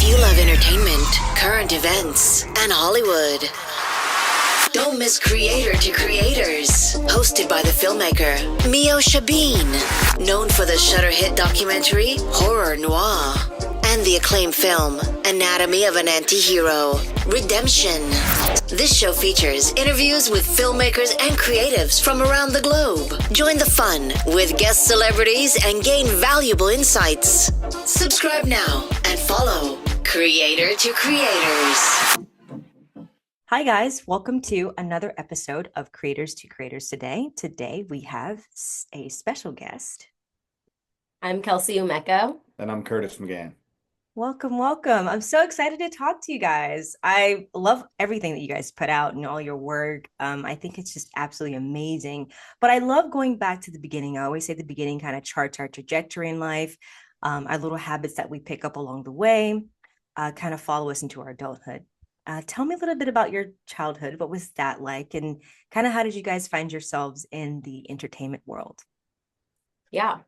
you love entertainment, current events, and Hollywood, don't miss Creator to Creators, hosted by the filmmaker Meosha Bean, known for the Shudder hit documentary Horror Noir and the acclaimed film Anatomy of an Anti-Hero, Redemption. This show features interviews with filmmakers and creatives from around the globe. Join the fun with guest celebrities and gain valuable insights. Subscribe now and follow Creator to Creators. Hi guys, welcome to another episode of Creators to Creators today. Today we have a special guest. I'm Kelsi Umeko. And I'm Curtis McGann. Welcome, welcome. I'm so excited to talk to you guys. I love everything that you guys put out and all your work. I think it's just absolutely amazing. But I love going back to the beginning. I always say the beginning kind of charts our trajectory in life, our little habits that we pick up along the way, kind of follow us into our adulthood. Tell me a little bit about your childhood. What was that like? And kind of how did you guys find yourselves in the entertainment world? Yeah.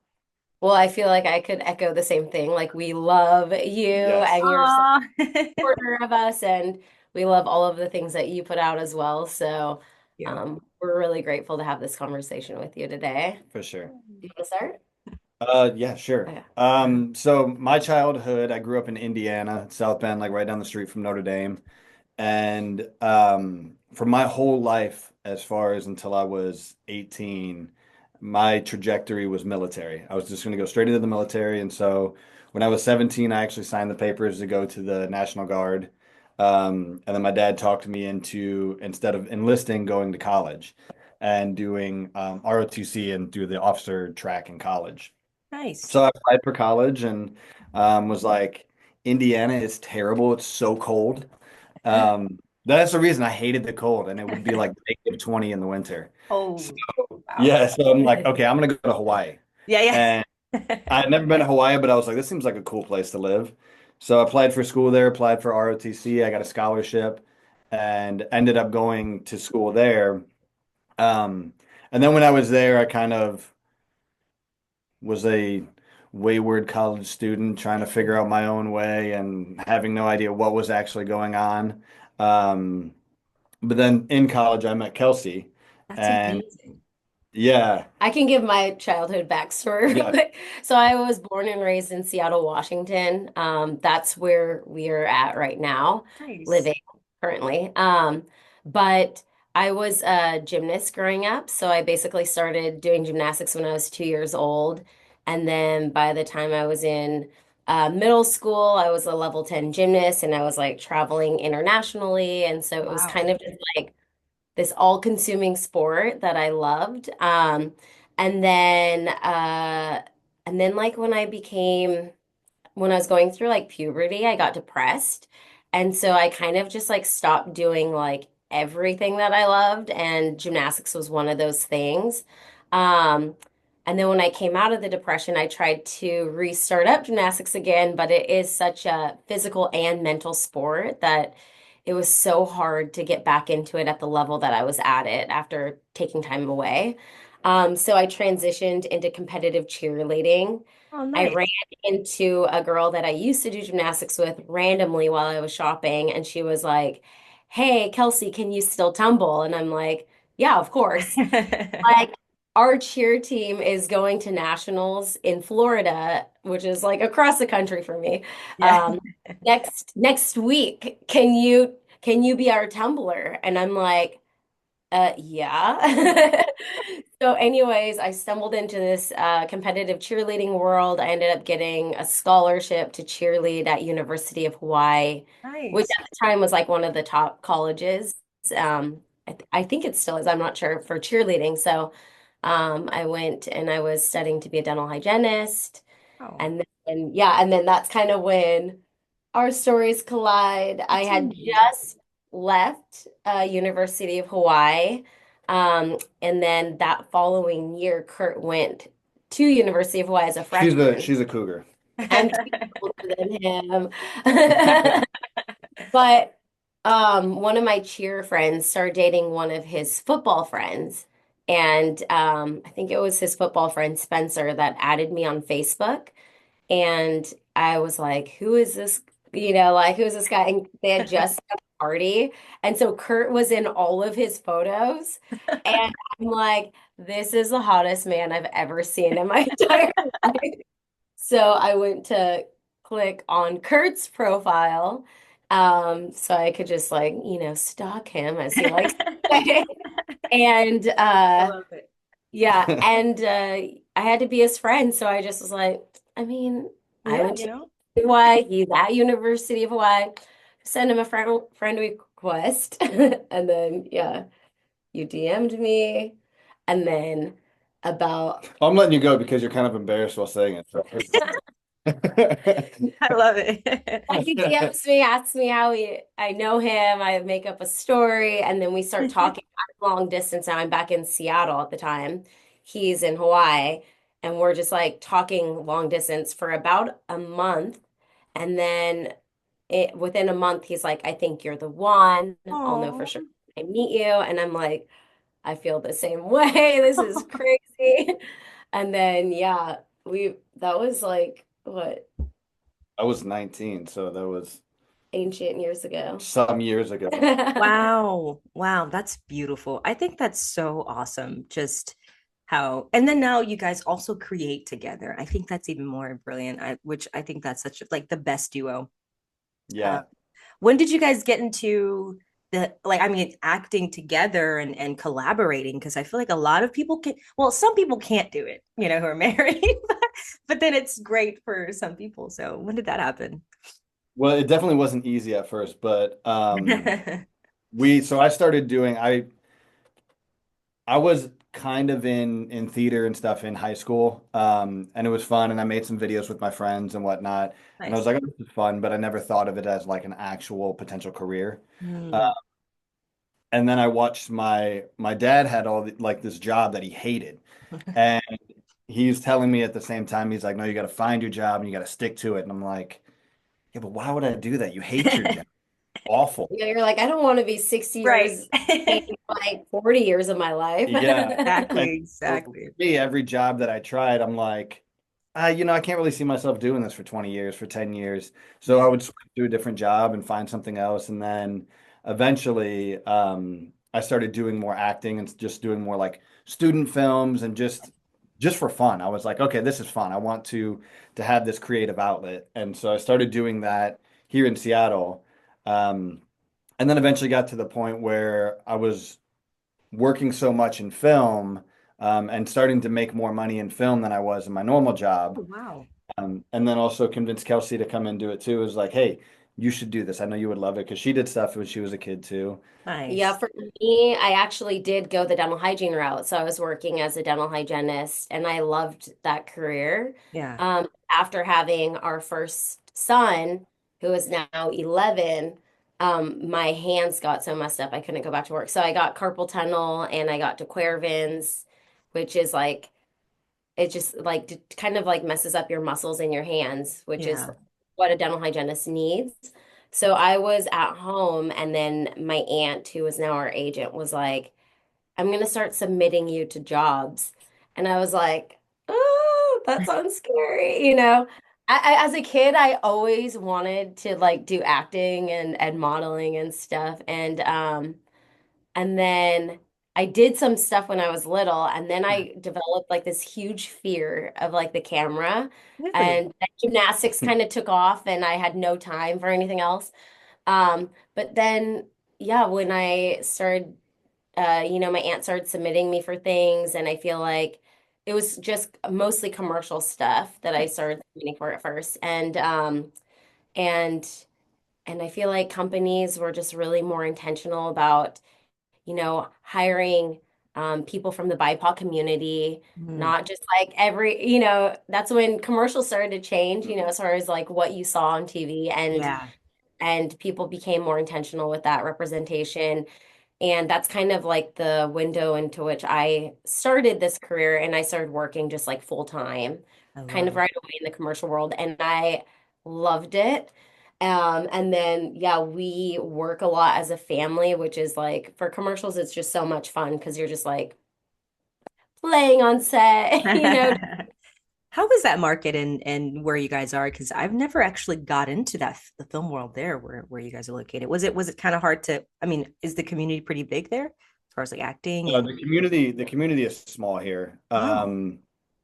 Well, I feel like I could echo the same thing. Like, we love you and you're a supporter of us, and we love all of the things that you put out as well. So we're really grateful to have this conversation with you today. For sure. Do you want to start? Yeah, sure. Okay. So my childhood, I grew up in Indiana, South Bend, like right down the street from Notre Dame. And for my whole life, as far as until I was 18, my trajectory was military. I was just going to go straight into the military. And so when I was 17, I actually signed the papers to go to the National Guard. And then my dad talked me into, instead of enlisting, going to college and doing ROTC and do the officer track in college. Nice. So I applied for college and was like, Indiana is terrible. It's so cold. That's the reason I hated the cold, and it would be like -20 in the winter. Oh, So, wow. yeah, so I'm like, okay, I'm gonna go to Hawaii. Yeah. And I had never been to Hawaii, but I was like, this seems like a cool place to live. So I applied for school there, applied for ROTC. I got a scholarship and ended up going to school there. And then when I was there, I kind of was a wayward college student trying to figure out my own way and having no idea what was actually going on. But then in college, I met Kelsi, That's and amazing. yeah, I can give my childhood backstory real yeah, quick. So I was born and raised in Seattle, Washington. That's where we are at right now, Nice. living currently. But I was a gymnast growing up. So I basically started doing gymnastics when I was 2 years old. And then by the time I was in middle school, I was a level 10 gymnast, and I was like traveling internationally. And so it was Wow. kind of just like this all-consuming sport that I loved. And then like when I was going through like puberty, I got depressed. And so I kind of just like stopped doing like everything that I loved, and gymnastics was one of those things. Um, and then when I came out of the depression, I tried to restart up gymnastics again, but it is such a physical and mental sport that it was so hard to get back into it at the level that I was at it after taking time away. So I transitioned into competitive cheerleading. Oh, I nice. ran into a girl that I used to do gymnastics with randomly while I was shopping, and she was like, "Hey, Kelsi, can you still tumble?" And I'm like, "Yeah, of course." Like, our cheer team is going to nationals in Florida, which is like across the country for me. Yeah. Next week. Can you be our tumbler? And I'm like, yeah. So, anyways, I stumbled into this competitive cheerleading world. I ended up getting a scholarship to cheerlead at University of Hawaii, which Nice. at the time was like one of the top colleges. I think it still is. I'm not sure for cheerleading. So, I went and I was studying to be a dental hygienist, Oh, and then that's kind of when our stories collide. I that's had amazing. just left University of Hawaii. And then that following year, Kurt went to University of Hawaii as a she's a freshman. she's a cougar. I'm 2 years older than him. But one of my cheer friends started dating one of his football friends. And I think it was his football friend, Spencer, that added me on Facebook. And I was like, who is this like who's this guy? And they had just had a party. And so Kurt was in all of his photos. And I'm like, this is the hottest man I've ever seen in my entire life. So I went to click on Kurt's profile, so I could just like, stalk him as he likes to say. And I love it. yeah, and I had to be his friend, so I just was like, I mean, I Yeah, went to Hawaii, he's at University of Hawaii, send him a friend request, and then yeah, you DM'd me, and then about I'm letting you go because you're kind of embarrassed while saying it. So. I love it. like he DMs me, asks me how I know him, I make up a story, and then we start talking long distance now. I'm back in Seattle at the time. He's in Hawaii, and we're just like talking long distance for about a month. And then within a month, he's like, I think you're the one. I'll know for Oh. sure when I meet you. And I'm like, I feel the same way. This is crazy. And then yeah, that was like what, I was 19, so that was ancient years ago. some years ago. Wow. Wow. That's beautiful. I think that's so awesome. Just how, and then now you guys also create together. I think that's even more brilliant. Which I think that's such like the best duo. Uh, Yeah. when did you guys get into I mean, acting together and collaborating? Because I feel like a lot of people can, well, some people can't do it, who are married, but then it's great for some people. So when did that happen? Well, it definitely wasn't easy at first, but so I started doing I was kind of in theater and stuff in high school. And it was fun and I made some videos with my friends and whatnot. And I was Nice. like, oh, this is fun, but I never thought of it as like an actual potential career. Mm. And then I watched my dad had like this job that he hated. And he's telling me at the same time, he's like, no, you got to find your job and you got to stick to it. And I'm like, yeah, but why would I do that? You hate your job. Awful. Yeah, you're like, I don't want to be 60 Right. years, like 40 years of my life. Yeah. And Exactly, so for exactly. me, every job that I tried, I'm like, I can't really see myself doing this for 20 years, for 10 years. So I Yeah. would switch to a different job and find something else. And then eventually, I started doing more acting and just doing more like student films and just for fun. I was like, okay, this is fun. I want to have this creative outlet. And so I started doing that here in Seattle. Um, and then eventually got to the point where I was working so much in film, and starting to make more money in film than I was in my normal job. Oh, wow. And then also convinced Kelsey to come and do it too. It was like, hey, you should do this. I know you would love it because she did stuff when she was a kid too. Yeah, Nice. for me, I actually did go the dental hygiene route. So I was working as a dental hygienist and I loved that career. Yeah. After having our first son, who is now 11, my hands got so messed up I couldn't go back to work. So I got carpal tunnel and I got de Quervain's, which is like it just like kind of like messes up your muscles in your hands, which is Yeah. what a dental hygienist needs. So I was at home, and then my aunt, who is now our agent, was like, I'm going to start submitting you to jobs. And I was like, oh, that sounds scary. As a kid, I always wanted to like do acting and modeling and stuff. And then I did some stuff when I was little, and then Yeah. I developed like this huge fear of like the camera, Really? and gymnastics kind of took off, and I had no time for anything else. But then, yeah, when I started, my aunt started submitting me for things, and I feel like it was just mostly commercial stuff that I Nice. started submitting for at first, and and I feel like companies were just really more intentional about hiring people from the BIPOC community, Mm. not just like that's when commercials started to change, as far as like what you saw on TV Yeah. and people became more intentional with that representation. And that's kind of like the window into which I started this career and I started working just like full time, I kind love of it. right away in the commercial world. And I loved it. And then, yeah, we work a lot as a family, which is like for commercials, it's just so much fun because you're just like playing on set, How is that market and where you guys are? Because I've never actually got into the film world there where you guys are located. Was it kind of hard to, I mean, is the community pretty big there as far as like acting and The community is small here. oh,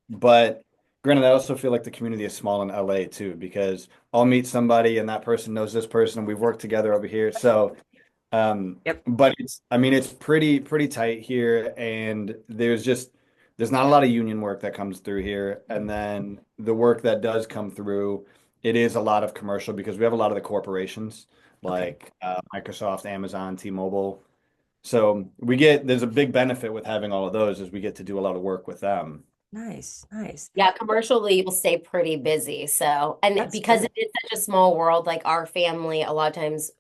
But granted, I also feel like the community is small in LA too, because I'll meet somebody and that person knows this person and we've worked together over here. So, yep. but I mean, it's pretty tight here, and there's not a lot of union work that comes through here. And then the work that does come through, it is a lot of commercial because we have a lot of the corporations Okay. like Microsoft, Amazon, T-Mobile. So there's a big benefit with having all of those is we get to do a lot of work with them. Nice, nice. Yeah, commercially you'll stay pretty busy. So, and That's because good. it is such a small world, like our family a lot of times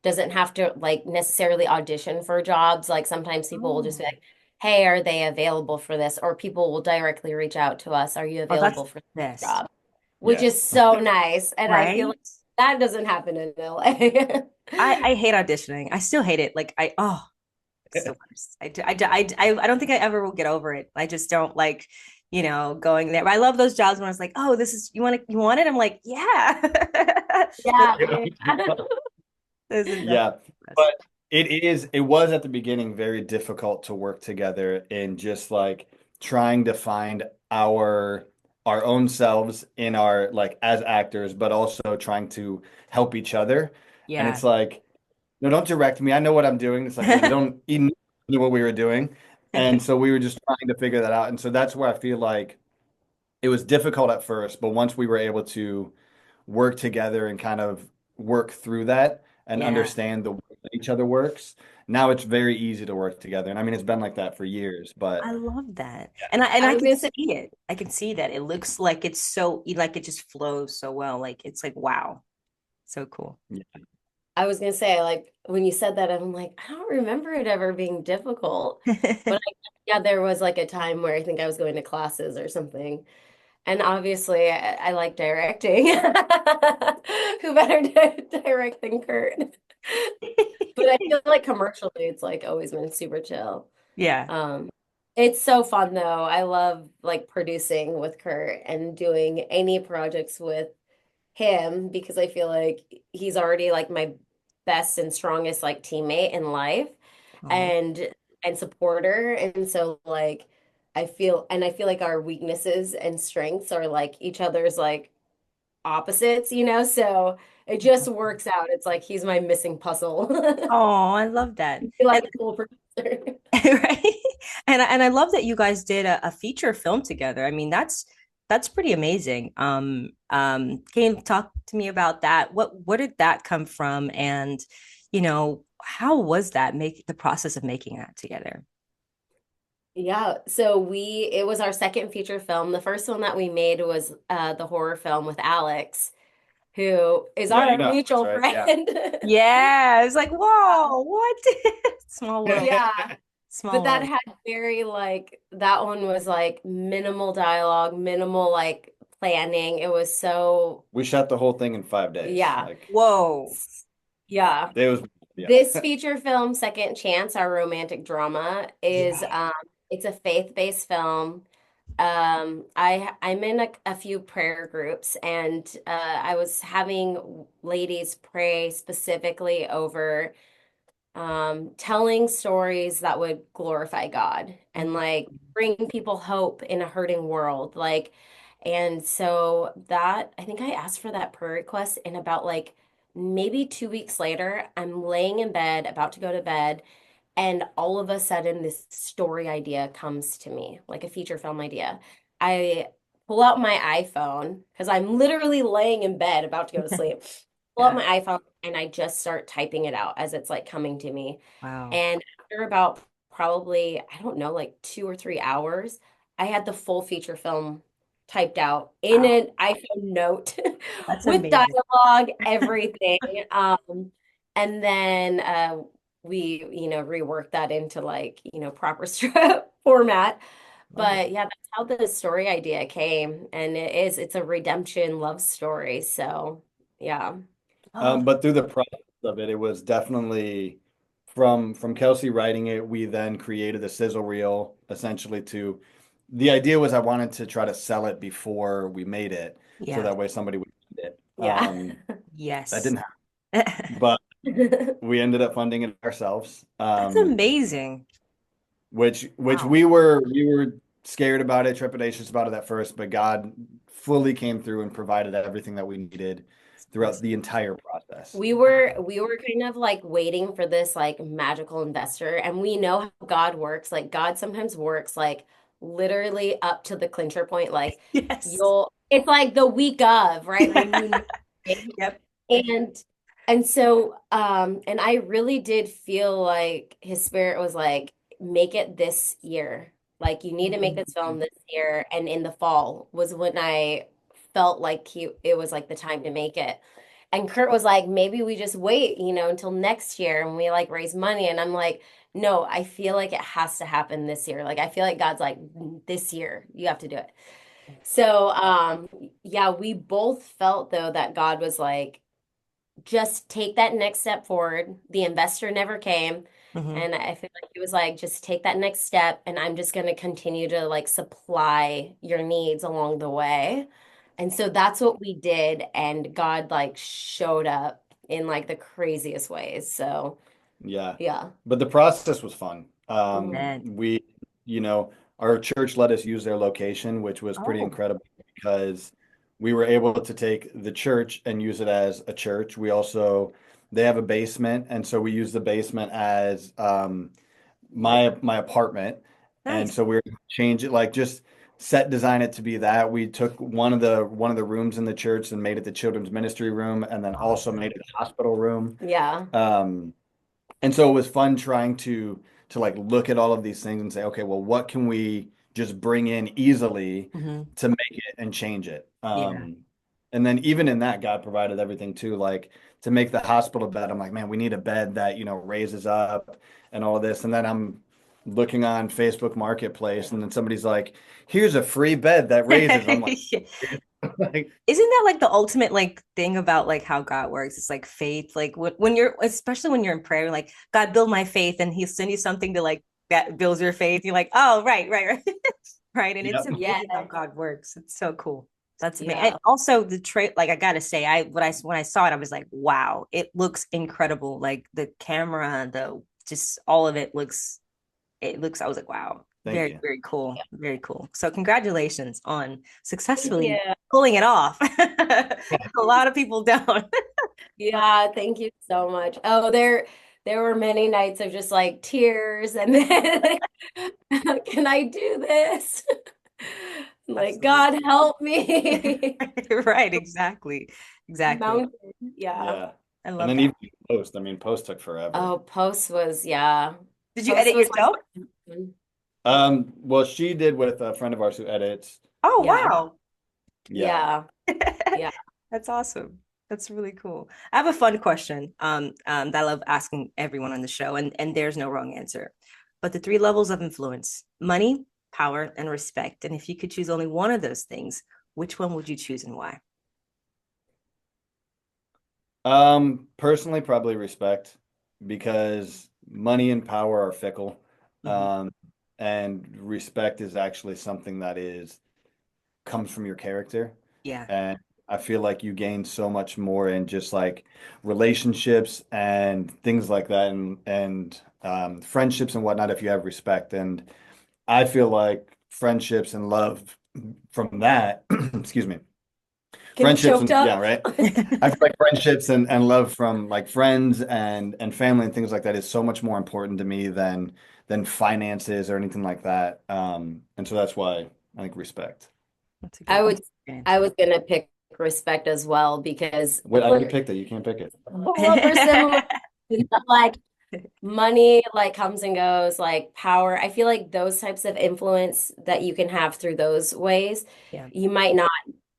doesn't have to like necessarily audition for jobs. Like sometimes people will just be Oh, like, "Hey, are they available for this?" Or people will directly reach out to us, "Are you oh, that's available for this best, job?" Which Yeah. is so nice. And I feel like right? that doesn't happen in LA. I hate auditioning. I still hate it. Like it's the worst. I don't think I ever will get over it. I just don't like, going there. But I love those jobs when I was like, oh, this is you want it? I'm like, yeah. Yeah. Those are definitely Yeah, the best. but it was at the beginning very difficult to work together in just like trying to find our own selves in our like as actors, but also trying to help each other. And Yeah. it's like, no, don't direct me. I know what I'm doing. It's like, well, you don't even know what we were doing. And so we were just trying to figure that out. And so that's where I feel like it was difficult at first, but once we were able to work together and kind of work through that and Yeah. understand the way that each other works, now it's very easy to work together. And I mean, it's been like that for years, I but love that. And I I was can gonna say, see it. I can see that. It looks like it's so like it just flows so well. Like it's like wow. So cool. yeah. like when you said that, I'm like, I don't remember it ever being difficult. But yeah, there was like a time where I think I was going to classes or something. And obviously, I like directing. Who better to direct than Kurt? But I feel like commercially, it's like always been super chill. Yeah. Um, it's so fun though. I love like producing with Kurt and doing any projects with him because I feel like he's already like my best and strongest like teammate in life Oh, and supporter. And so like I feel like our weaknesses and strengths are like each other's like opposites, so it just works out. It's like he's my missing puzzle. oh, I love that. I feel And like a cool producer. right. And I love that you guys did a feature film together. I mean, that's pretty amazing. Can you talk to me about that? What did that come from? And, how was that make the process of making that together? Yeah, so it was our second feature film. The first one that we made was the horror film with Alex, who is Yeah, you our know, that's mutual right. Yeah. friend. Yeah, it's like, whoa, what? Small world, Yeah, but small that world. had very like that one was like minimal dialogue, minimal like planning. It was so We shot the whole thing in 5 days. yeah. Like, Whoa. Yeah. it was, yeah. This feature film, Second Chance, our romantic drama, is Yeah. it's a faith-based film. I'm in a few prayer groups, and I was having ladies pray specifically over telling stories that would glorify God and Mhm. like bring people hope in a hurting world. Like, and so that I think I asked for that prayer request, and about like maybe 2 weeks later, I'm laying in bed, about to go to bed, and all of a sudden this story idea comes to me, like a feature film idea. I pull out my iPhone because I'm literally laying in bed about to go to sleep. Pull out Yeah. my iPhone and I just start typing it out as it's like coming to me. Wow. And after about probably, I don't know, like 2 or 3 hours, I had the full feature film typed out in Wow. an iPhone note That's with amazing. dialogue, everything. And then we, reworked that into like, proper strip format. Love it. But yeah, that's how the story idea came. And it's a redemption love story. So yeah. Love. But through the process of it, it was definitely from Kelsey writing it, we then created a sizzle reel essentially to the idea was I wanted to try to sell it before we made it, so Yeah. that way somebody would get it. Yeah. That Yes. didn't happen, but we ended up funding it ourselves. That's amazing. Which Wow. we were scared about it, trepidatious about it at first, but God fully came through and provided everything that we needed throughout Awesome. the entire process. We were kind of like waiting for this like magical investor, and we know how God works. Like God sometimes works like literally up to the clincher point. Like Yes. you'll it's like the week of, right? When you know. Yep. And and so and I really did feel like his spirit was like, make it this year. Like you need to make this film this year. And in the fall was when I felt like it was like the time to make it. And Kurt was like, maybe we just wait, until next year and we like raise money. And I'm like, no, I feel like it has to happen this year. Like I feel like God's like, this year, you have to do it. So yeah, we both felt though that God was like, just take that next step forward. The investor never came. Hmm. And I feel like he was like, just take that next step. And I'm just going to continue to like supply your needs along the way. And so that's what we did. And God like showed up in like the craziest ways. So Yeah. yeah. But the process was fun. Mhm. Man. You know, our church let us use their location, which was pretty Oh, incredible because we were able to take the church and use it as a church. They have a basement, and so we use the basement as my apartment. And nice. so we were gonna change it, like just set design it to be that. We took one of the rooms in the church and made it the children's ministry room, and then also Awesome. made it a hospital room. Yeah. Um, and so it was fun trying to like look at all of these things and say, okay, well, what can we just bring in easily Hmm. to make it and change it? Yeah. And then even in that, God provided everything too, like to make the hospital bed. I'm like, man, we need a bed that, raises up and all of this. And then I'm looking on Facebook Marketplace, and then somebody's like, here's a free bed that raises. I'm like, like, Isn't that like the ultimate like thing about like how God works? It's like faith. Like when you're, especially when you're in prayer, like God build my faith, and He'll send you something to like that builds your faith. You're like, oh, right, right, right, right. And it's yep. Yeah. amazing how God works. It's so cool. That's amazing. And Yeah. also the trait, like I gotta say, when I saw it, I was like, wow, it looks incredible. Like the camera, the just all of it looks, I was like, wow, Thank very, you. very cool. Very cool. So congratulations on Thank successfully you. pulling it off. A lot of people don't. Yeah, thank you so much. Oh, there were many nights of just like tears and then can I do this? Like, Absolutely. God help me. Right, exactly. Exactly. Mountain. Yeah. Yeah. I And love then that. even post, I mean, post took forever. Oh, post was, yeah. Did you Post edit was yourself? my, Well, she did with a friend of ours who edits. Oh, yeah. wow. Yeah. Yeah. Yeah. That's awesome. That's really cool. I have a fun question that I love asking everyone on the show, and there's no wrong answer. But the three levels of influence: money, power, and respect. And if you could choose only one of those things, which one would you choose and why? Personally, probably respect because money and power are fickle. Mhm. Um, and respect is actually something that comes from your character. Yeah. And I feel like you gain so much more in just like relationships and things like that, and friendships and whatnot if you have respect. And I feel like friendships and love from that, excuse me, Getting friendships choked and yeah, up. right. I feel like friendships and love from like friends and family and things like that is so much more important to me than finances or anything like that. And so that's why I think respect. That's a I good would I answer. was gonna pick respect as well because What I already picked it. You can't pick it. we're similar. Like money like comes and goes, like power. I feel like those types of influence that you can have through those ways, Yeah. you might not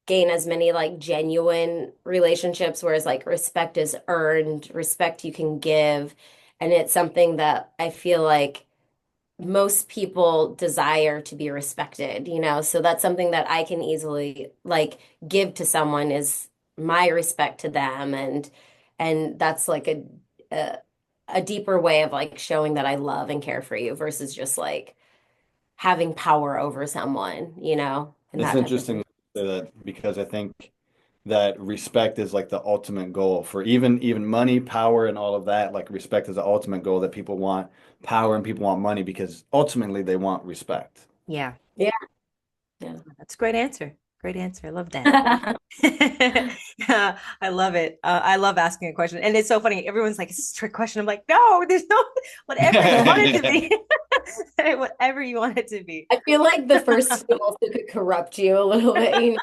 gain as many like genuine relationships, whereas like respect is earned, respect you can give. And it's something that I feel like most people desire to be respected. So that's something that I can easily like give to someone is my respect to them and that's like a, a deeper way of like showing that I love and care for you versus just like having power over someone, you know, and It's that type of interesting that because I think that respect is like the ultimate goal for even money, power, and all of that. Like respect is the ultimate goal that people want power and people want money because ultimately they want respect. Yeah, yeah. Yeah. that's a great answer. Great answer. I love that. Yeah, I love it. I love asking a question. And it's so funny. Everyone's like, is this a trick question? I'm like, no, there's no, whatever you want it to be. Whatever you want it to be. I feel like the first two also could corrupt you a little bit, you know,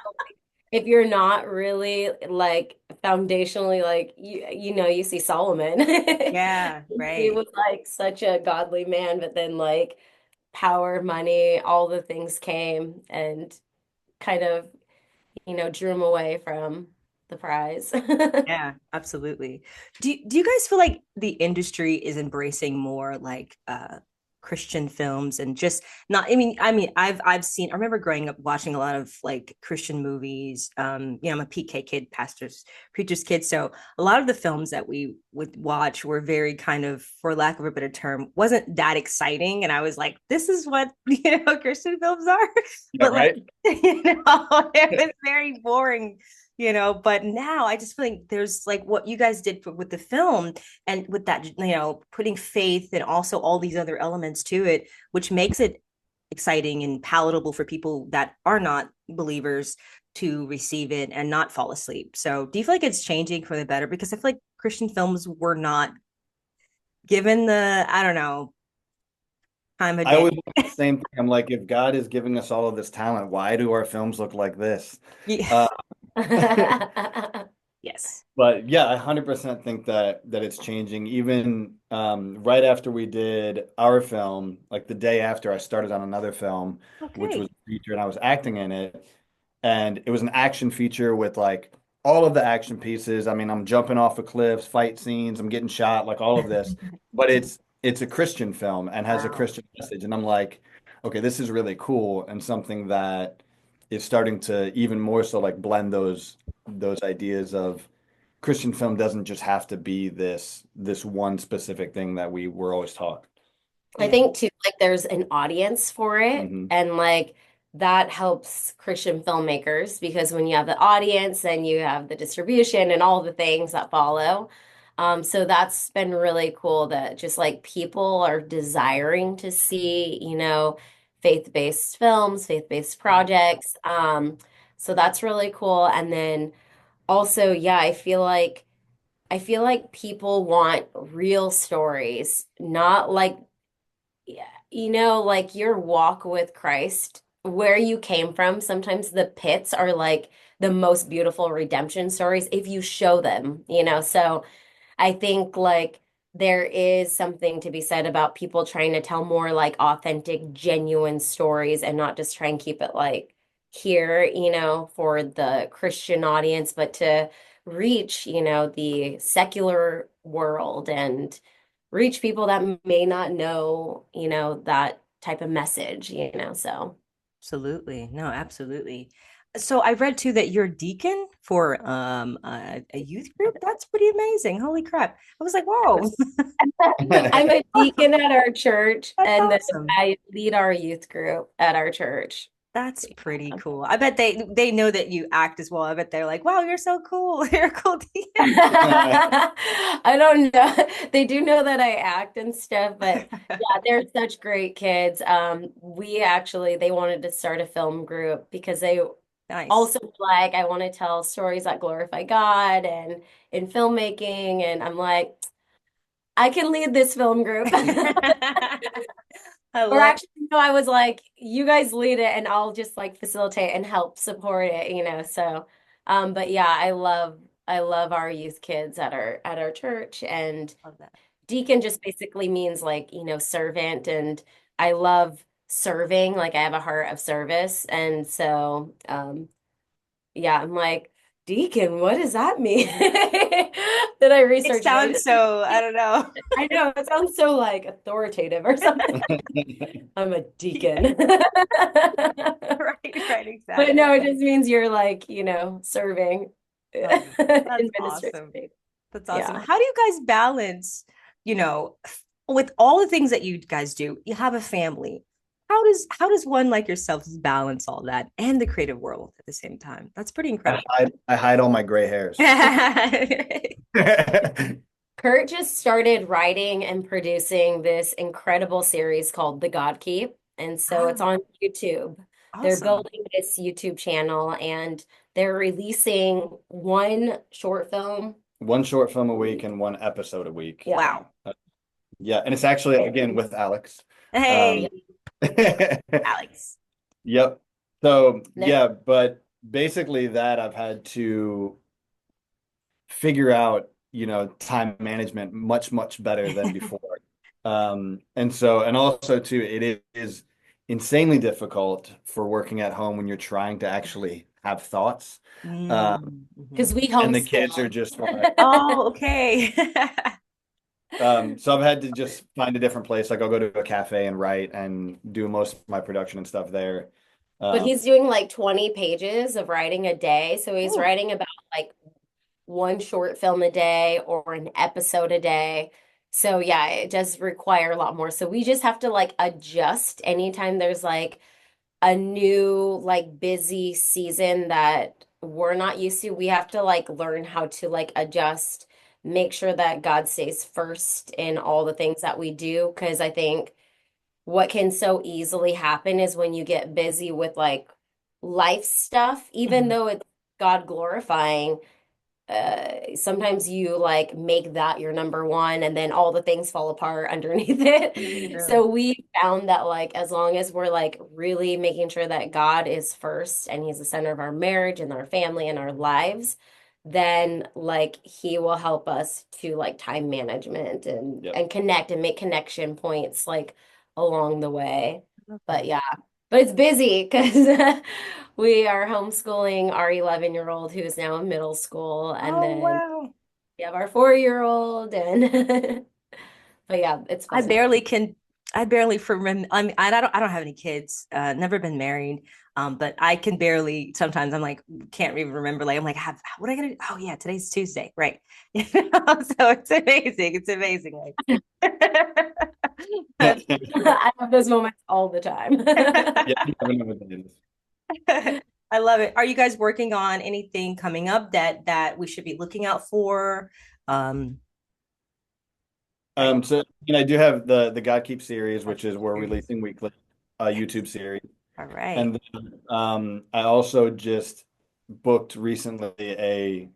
if you're not really like foundationally like you know, you see Solomon. Yeah, He right. was like such a godly man, but then like power, money, all the things came and kind of, you know, drew him away from the prize. Yeah, absolutely. Do you guys feel like the industry is embracing more like Christian films and just not I mean I've seen I remember growing up watching a lot of like Christian movies. You know, I'm a PK kid, preacher's kid. So a lot of the films that we would watch were very kind of, for lack of a better term, wasn't that exciting. And I was like, this is what, you know, Christian films are. Yeah, But like, right. you know, it was very boring, you know. But now I just feel like there's like what you guys did with the film and with that, you know, putting faith and also all these other elements to it, which makes it exciting and palatable for people that are not believers to receive it and not fall asleep. So do you feel like it's changing for the better? Because I feel like Christian films were not given the, I don't know, time of I day. always think the same thing. I'm like, if God is giving us all of this talent, why do our films look like this? Yeah. Uh, Yes. But yeah, I 100% think that it's changing. Even right after we did our film, like the day after, I started on another film, which was Okay. a feature, and I was acting in it. And it was an action feature with like all of the action pieces. I mean, I'm jumping off of cliffs, fight scenes, I'm getting shot, like all of this. But it's a Christian film and has a Wow. Christian message. And I'm like, okay, this is really cool and something that is starting to even more so like blend those ideas of Christian film doesn't just have to be this one specific thing that we were always taught. I Yeah. think too, like there's an audience for it, Hmm. and like that helps Christian filmmakers because when you have the audience, then you have the distribution and all the things that follow. So that's been really cool that just like people are desiring to see, you know, faith-based films, faith-based Right. projects. So that's really cool. And then also, yeah, I feel like people want real stories, not like yeah, you know, like your walk with Christ, where you came from, sometimes the pits are like the most beautiful redemption stories if you show them, you know. So I think like there is something to be said about people trying to tell more like authentic, genuine stories and not just try and keep it like here, you know, for the Christian audience, but to reach, you know, the secular world and reach people that may not know, you know, that type of message, you know. So Absolutely. No, absolutely. So I read too that you're a deacon for a youth group. That's pretty amazing. Holy crap. I was like, whoa. I'm a deacon at our church, That's and then awesome. I lead our youth group at our church. That's pretty cool. I bet they know that you act as well. I bet they're like, wow, you're so cool. You're a cool deacon. I don't know. They do know that I act and stuff, but yeah, they're such great kids. We actually they wanted to start a film group because they Nice. also like I want to tell stories that glorify God and in filmmaking, and I'm like, I can lead this film group. I Or love. actually, no, I was like, you guys lead it and I'll just like facilitate and help support it, you know. So, but yeah, I love our youth kids at our church and Love that. deacon just basically means like, you know, servant and I love serving, like I have a heart of service. And so, yeah, I'm like, deacon, what does that mean? Then I It researched sounds it. so, I don't know. I know it sounds so like authoritative or something. I'm a deacon. Right, right, But exactly. no, it just means you're like, you know, serving Love it. That's in awesome. ministry. That's awesome. Yeah. How do you guys balance, you know, with all the things that you guys do? You have a family. how does one like yourself balance all that and the creative world at the same time? That's pretty incredible. I hide all my gray hairs. Kurt just started writing and producing this incredible series called The God Keep. And so it's on YouTube. They're Awesome. building this YouTube channel and they're releasing one short film. One short film a week and one episode a week. Yeah. Wow. Yeah, and it's actually again with Alex. Hey, Alex. Yep. So yeah, but basically that I've had to figure out, time management much better than before. And also too, it is insanely difficult for working at home when you're trying to actually have thoughts. Because we And the homeschool. kids are just like, Oh, okay. so I've had to just find a different place. Like I'll go to a cafe and write and do most of my production and stuff there. But he's doing like 20 pages of writing a day. So he's Ooh. writing about like one short film a day or an episode a day. So yeah, it does require a lot more. So we just have to like adjust anytime there's like a new like busy season that we're not used to. We have to like learn how to like adjust, make sure that God stays first in all the things that we do. Because I think what can so easily happen is when you get busy with like life stuff, even though it's God glorifying, sometimes you like make that your number one and then all the things fall apart underneath it. So we found that like as long as we're like really making sure that God is first and he's the center of our marriage and our family and our lives, then like he will help us to like time management and connect and make connection points like along the way. But yeah, but it's busy because we are homeschooling our 11-year-old who is now in middle school, and then Wow. we have our 4-year-old, and but yeah, it's fun. I barely remember. I mean, I don't have any kids. Never been married. But I can barely. Sometimes I'm like, can't even remember. Like I'm like, what am I gonna do? Oh yeah, today's Tuesday, right? So it's amazing. It's amazing. I have those moments all the time. I love it. Are you guys working on anything coming up that we should be looking out for? So I do have the God Keep series, which is we're releasing weekly YouTube series. All right. And then, I also just booked recently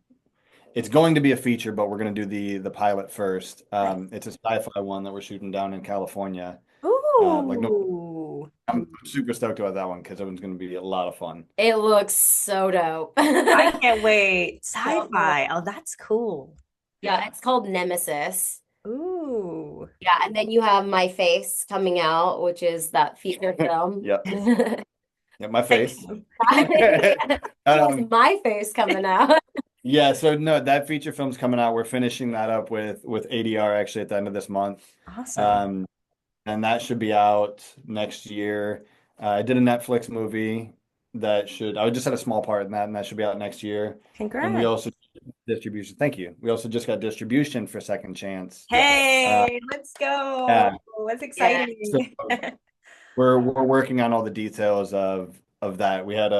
it's going to be a feature, but we're going to do the pilot first. It's a sci-fi one that we're shooting down in California. Ooh. I'm super stoked about that one because that one's going to be a lot of fun. It looks so dope. I can't wait. Sci-fi. Oh, that's cool. Yeah, it's called Nemesis. Ooh. Yeah, and then you have My Face coming out, which is that feature film. Yep. Yeah, my face. My face coming out. Yeah, so no, that feature film's coming out. We're finishing that up with ADR actually at the end of this month. Awesome. And that should be out next year. I did a Netflix movie I just had a small part in that, and that should be out next year. Congrats. And we also distribution. Thank you. We also just got distribution for Second Chance. Hey, let's go. Yeah. That's exciting. So we're working on all the details of that. We had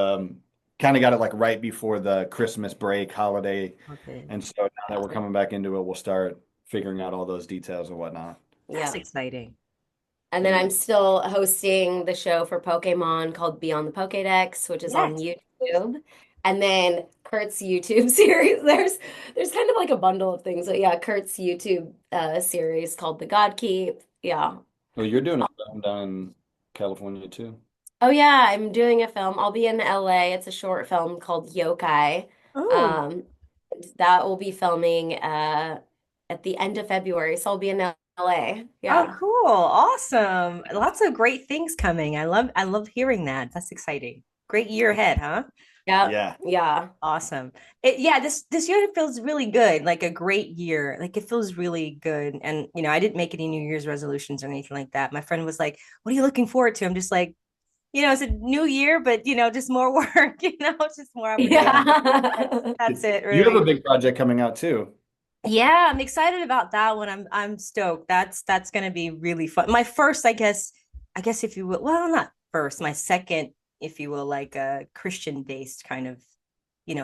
kind of got it like right before the Christmas break holiday. Okay. And so now that we're coming back into it, we'll start figuring out all those details and whatnot. That's exciting. And then I'm still hosting the show for Pokemon called Beyond the Pokedex, which is on YouTube. And then Kurt's YouTube series. There's kind of like a bundle of things. But yeah, Kurt's YouTube series called The God Keep. Yeah. Well, you're doing a film down in California too. Oh yeah, I'm doing a film. I'll be in LA. It's a short film called Yokai. Oh. That will be filming at the end of February. So I'll be in LA. Yeah. Oh, cool. Awesome. Lots of great things coming. I love hearing that. That's exciting. Great year ahead, huh? Yeah. Yeah. Awesome. This year feels really good, like a great year. Like it feels really good. And I didn't make any New Year's resolutions or anything like that. My friend was like, "What are you looking forward to?" I'm just like, it's a new year, but just more work, it's just more opportunity. Yeah. That's it, really. You have a big project coming out too. Yeah, I'm excited about that one. I'm stoked. That's gonna be really fun. My first, I guess, I guess if you will, well, not first, my second, if you will, like a Christian-based kind of,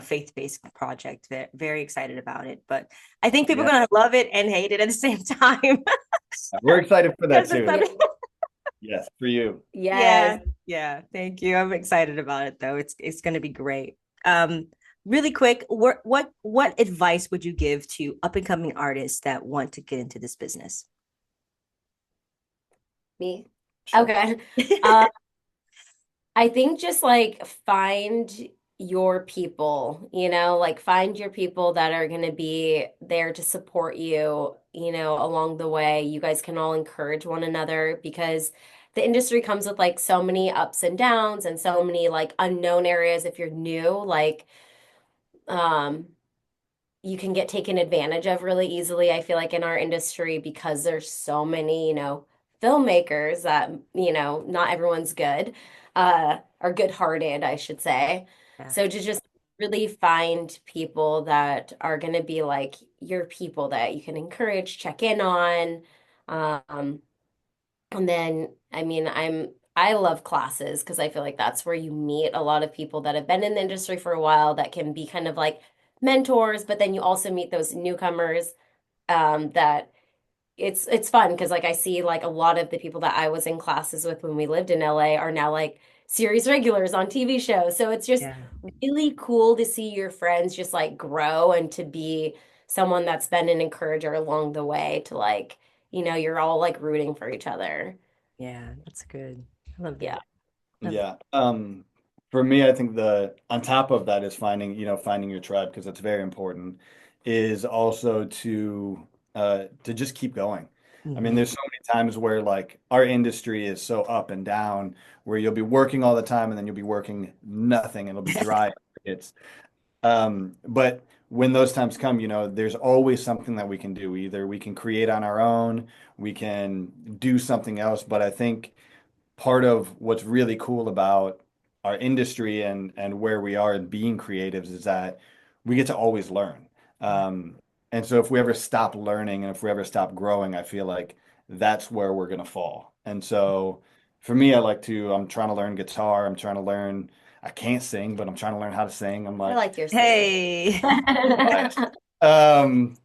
faith-based project. Very excited about it. But I think people are Yeah, gonna love it and hate it at the same time. we're excited for that Because it's too. Yes, for you. Yes. yeah, yeah. Thank you. I'm excited about it though. It's gonna be great. Really quick, what advice would you give to up and coming artists that want to get into this business? Me. Sure. Okay. Uh, I think just like find your people, like find your people that are going to be there to support you, along the way. You guys can all encourage one another because the industry comes with like so many ups and downs and so many like unknown areas. If you're new, like, um, you can get taken advantage of really easily. I feel like in our industry, because there's so many, filmmakers that, not everyone's good, or good-hearted, I should say. Yeah. So to just really find people that are going to be like your people that you can encourage, check in on. Um, and then, I mean, I love classes because I feel like that's where you meet a lot of people that have been in the industry for a while that can be kind of like mentors, but then you also meet those newcomers, that it's fun because like I see like a lot of the people that I was in classes with when we lived in LA are now like series regulars on TV shows. So it's just Yeah. really cool to see your friends just like grow and to be someone that's been an encourager along the way to like, you're all like rooting for each other. Yeah, that's good. I love Yeah. that. Love Yeah. For me, I think the on top of that is finding your tribe because that's very important, is also to just keep going. I mean, Mhm. there's so many times where like our industry is so up and down where you'll be working all the time and then you'll be working nothing and it'll be dry. It's but when those times come, there's always something that we can do. Either we can create on our own, we can do something else, but I think part of what's really cool about our industry and where we are in being creatives is that we get to always learn. Yeah. And so if we ever stop learning and if we ever stop growing, I feel like that's where we're gonna fall. And so for me, I'm trying to learn guitar. I'm trying to learn, I can't sing, but I'm trying to learn how to sing. I'm I like, like your singing. Hey. biased. Um,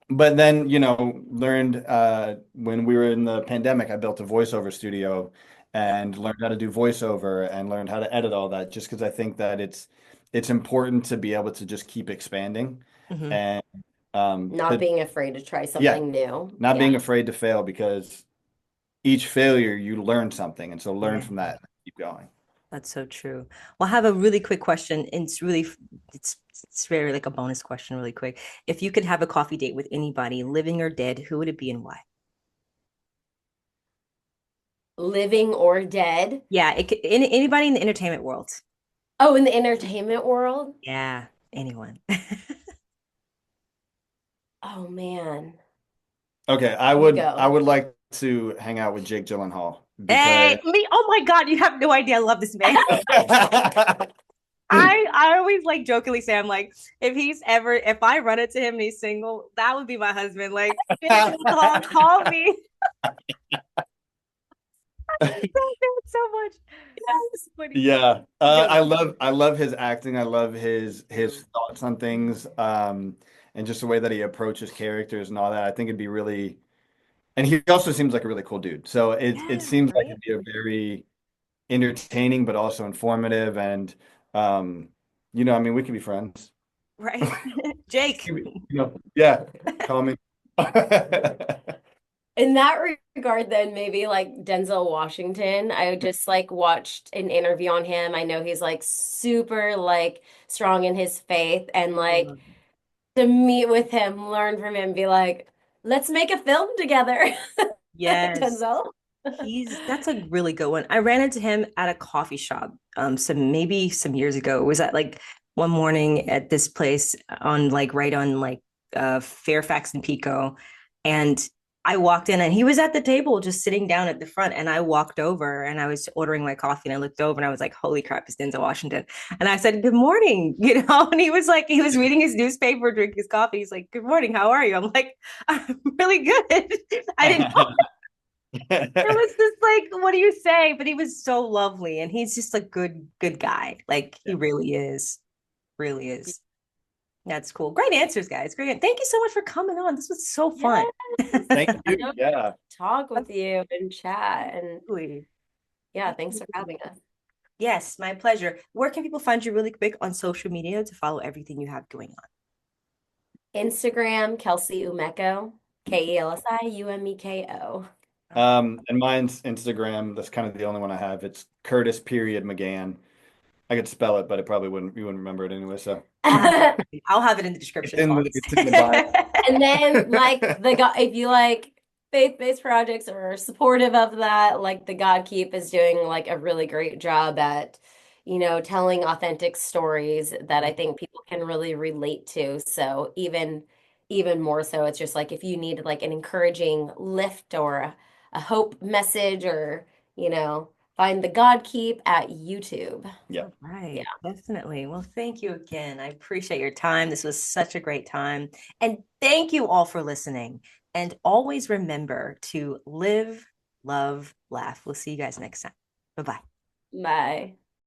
but then, learned when we were in the pandemic, I built a voiceover studio and learned how to do voiceover and learned how to edit all that just because I think that it's important to be able to just keep expanding Mhm. and Not being afraid to try yeah, something new. not Yeah. being afraid to fail because each failure you learn something and so learn Yeah. from that and keep going. That's so true. Well, I have a really quick question. And it's it's very like a bonus question, really quick. If you could have a coffee date with anybody, living or dead, who would it be and why? Living or dead. Yeah, anybody in the entertainment world. Oh, in the entertainment world? Yeah, anyone. Oh man. Okay, I You would I go. would like to hang out with Jake Gyllenhaal because Hey, me. Oh my God, you have no idea. I love this man. I always like jokingly say, I'm like, if I run into him and he's single, that would be my husband. Like, call me. So much. That's funny. Yeah, Yo, I love his acting. I love his too. thoughts on things, and just the way that he approaches characters and all that. I think it'd be really, and he also seems like a really cool dude. So it Yeah, seems like right? it'd be a very entertaining, but also informative. And um, I mean, we could be friends. Right. Jake. Yeah, call me. In that regard, then maybe like Denzel Washington. I just like watched an interview on him. I know he's like super like strong in his faith and like to meet with him, learn from him, be like, let's make a film together. Yes. Denzel. That's a really good one. I ran into him at a coffee shop some years ago. It was at like one morning at this place on like right on like Fairfax and Pico. And I walked in and he was at the table just sitting down at the front. And I walked over and I was ordering my coffee and I looked over and I was like, holy crap, it's Denzel Washington. And I said, good morning, and he was like, he was reading his newspaper, drinking his coffee. He's like, good morning, how are you? I'm like, I'm really good. I didn't know. It was just like, what do you say? But he was so lovely, and he's just a good guy. Like he really is, really is. That's cool. Great answers, guys. Great. Thank you so much for coming on. This was so fun. Thank you. Yeah. Talk with you and chat. And Absolutely. yeah, thanks for having us. Yes, my pleasure. Where can people find you really quick on social media to follow everything you have going on? Instagram, Kelsi Umeko, KELSIUMEKO. And mine's Instagram. That's kind of the only one I have. It's Curtis period McGann. I could spell it, but you wouldn't remember it anyway. So I'll have it in the description box. it's in the bio. And then like if you like faith-based projects or are supportive of that, like the God Keep is doing like a really great job at, telling authentic stories that I think people can really relate to. So even more so, it's just like if you need like an encouraging lift or a hope message or, find the God Keep at YouTube. Yeah. Right. Yeah. Definitely. Well, thank you again. I appreciate your time. This was such a great time. And thank you all for listening. And always remember to live, love, laugh. We'll see you guys next time. Bye-bye. Bye.